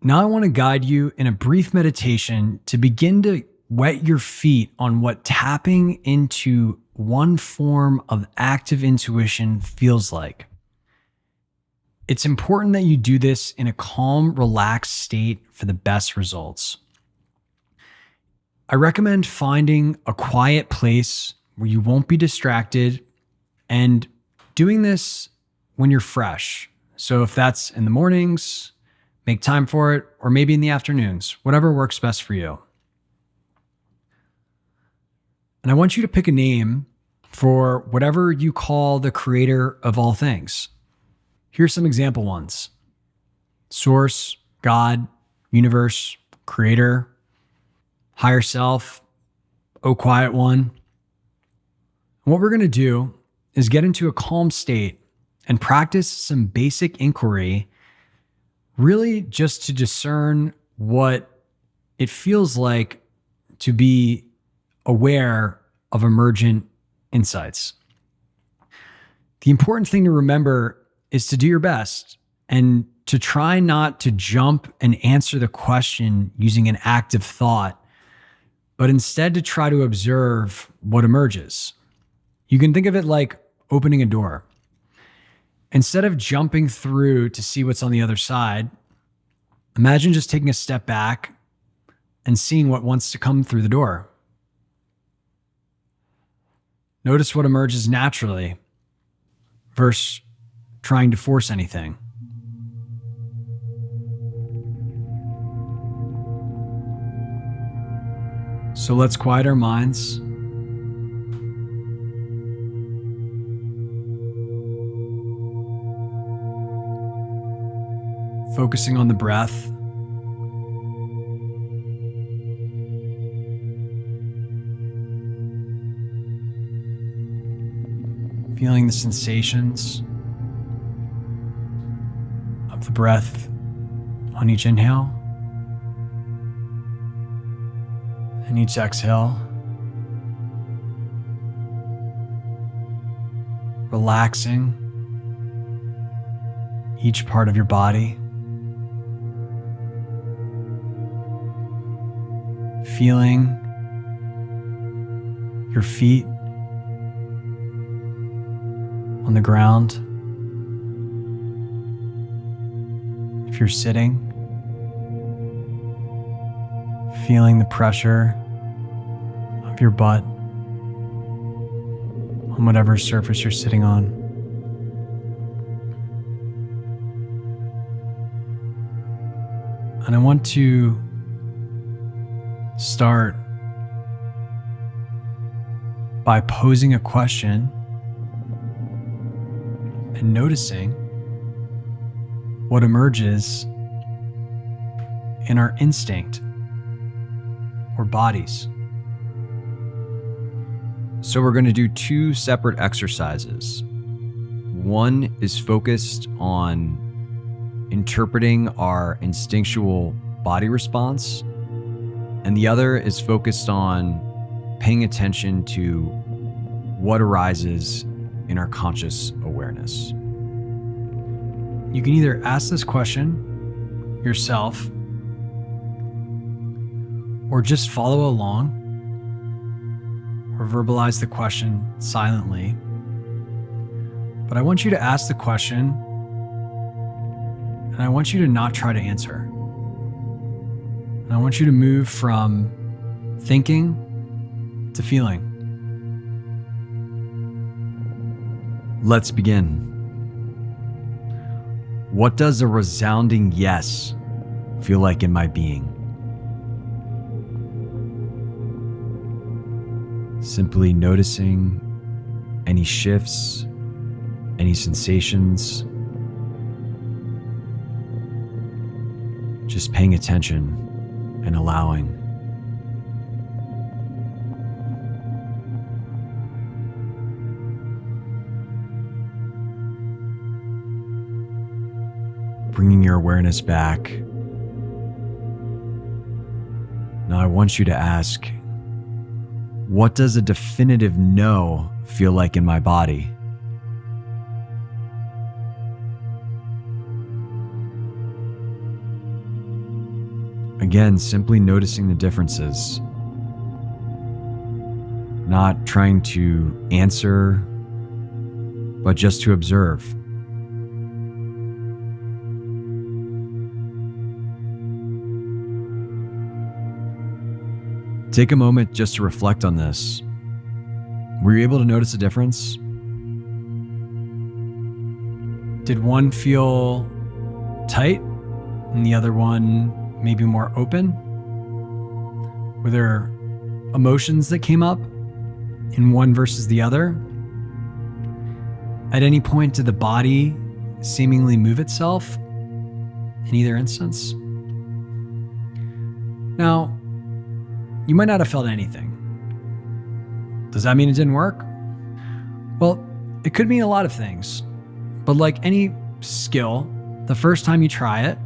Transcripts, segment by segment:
Now I want to guide you in a brief meditation to begin to wet your feet on what tapping into one form of active intuition feels like. It's important that you do this in a calm, relaxed state for the best results. I recommend finding a quiet place where you won't be distracted and doing this when you're fresh. So if that's in the mornings, make time for it, or maybe in the afternoons, whatever works best for you. And I want you to pick a name for whatever you call the creator of all things. Here's some example ones: source, God, universe, creator, higher self, oh quiet one. And what we're going to do is get into a calm state and practice some basic inquiry, really just to discern what it feels like to be aware of emergent insights. The important thing to remember is to do your best and to try not to jump and answer the question using an active thought, but instead to try to observe what emerges. You can think of it like opening a door. Instead of jumping through to see what's on the other side, imagine just taking a step back and seeing what wants to come through the door. Notice what emerges naturally versus trying to force anything. So let's quiet our minds. Focusing on the breath. Feeling the sensations of the breath on each inhale and each exhale. Relaxing each part of your body. Feeling your feet on the ground. If you're sitting, feeling the pressure of your butt on whatever surface you're sitting on. And I want to start by posing a question and noticing what emerges in our instinct or bodies. So we're going to do two separate exercises. One is focused on interpreting our instinctual body response, and the other is focused on paying attention to what arises in our conscious awareness. You can either ask this question yourself or just follow along or verbalize the question silently. But I want you to ask the question and I want you to not try to answer. And I want you to move from thinking to feeling. Let's begin. What does a resounding yes feel like in my being? Simply noticing any shifts, any sensations. Just paying attention and allowing. Bringing your awareness back. Now I want you to ask, what does a definitive no feel like in my body? Again, simply noticing the differences, not trying to answer, but just to observe. Take a moment just to reflect on this. Were you able to notice a difference? Did one feel tight and the other one maybe more open? Were there emotions that came up in one versus the other? At any point, did the body seemingly move itself in either instance? Now, you might not have felt anything. Does that mean it didn't work? Well, it could mean a lot of things. But like any skill, the first time you try it,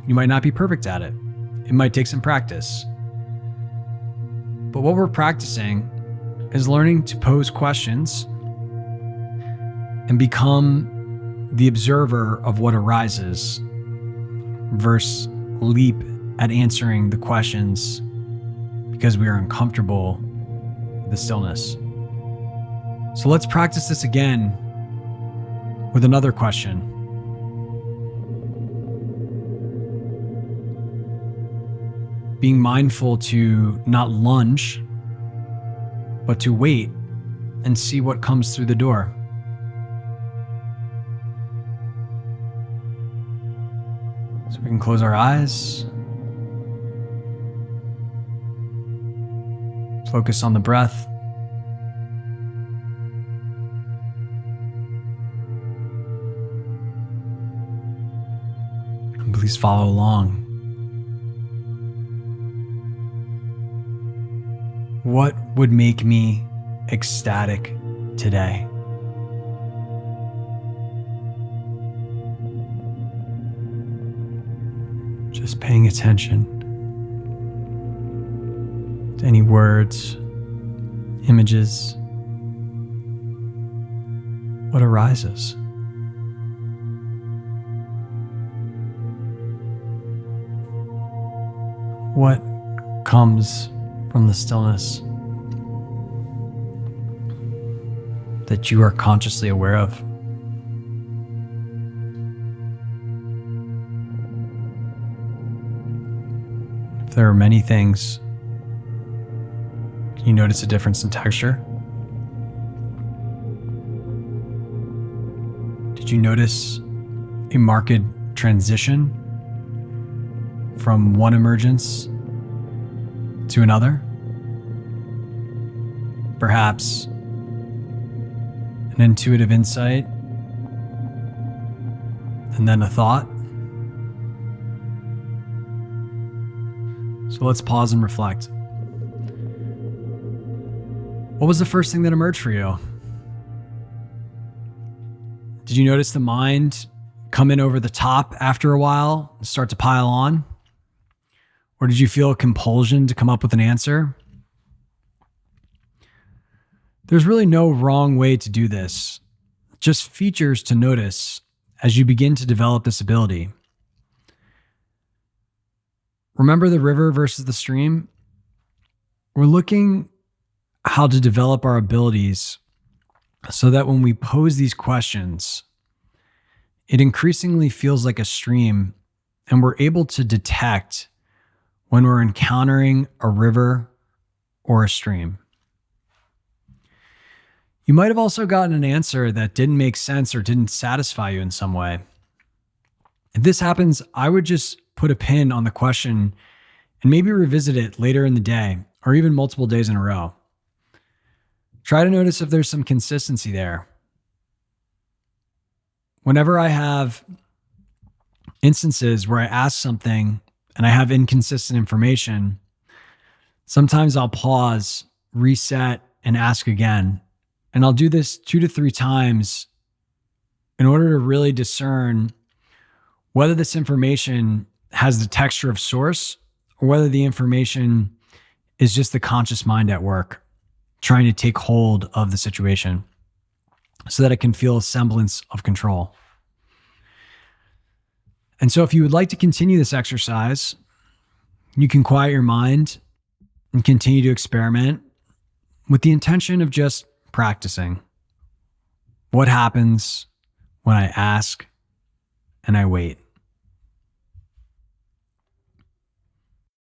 you might not be perfect at it. It might take some practice. But what we're practicing is learning to pose questions and become the observer of what arises versus leap at answering the questions because we are uncomfortable with the stillness. So let's practice this again with another question. Being mindful to not lunge, but to wait and see what comes through the door. So we can close our eyes, focus on the breath. And please follow along. What would make me ecstatic today? Just paying attention to any words, images, what arises. What comes from the stillness that you are consciously aware of. If there are many things, can you notice a difference in texture? Did you notice a marked transition from one emergence to another? Perhaps an intuitive insight and then a thought. So let's pause and reflect. What was the first thing that emerged for you? Did you notice the mind come in over the top after a while and start to pile on? Or did you feel a compulsion to come up with an answer? There's really no wrong way to do this, just features to notice as you begin to develop this ability. Remember the river versus the stream? We're looking how to develop our abilities so that when we pose these questions, it increasingly feels like a stream and we're able to detect when we're encountering a river or a stream. You might have also gotten an answer that didn't make sense or didn't satisfy you in some way. If this happens, I would just put a pin on the question and maybe revisit it later in the day or even multiple days in a row. Try to notice if there's some consistency there. Whenever I have instances where I ask something and I have inconsistent information, sometimes I'll pause, reset, and ask again. And I'll do this 2 to 3 times in order to really discern whether this information has the texture of source or whether the information is just the conscious mind at work, trying to take hold of the situation so that it can feel a semblance of control. And so if you would like to continue this exercise, You can quiet your mind and continue to experiment with the intention of just practicing. What happens when I ask and I wait?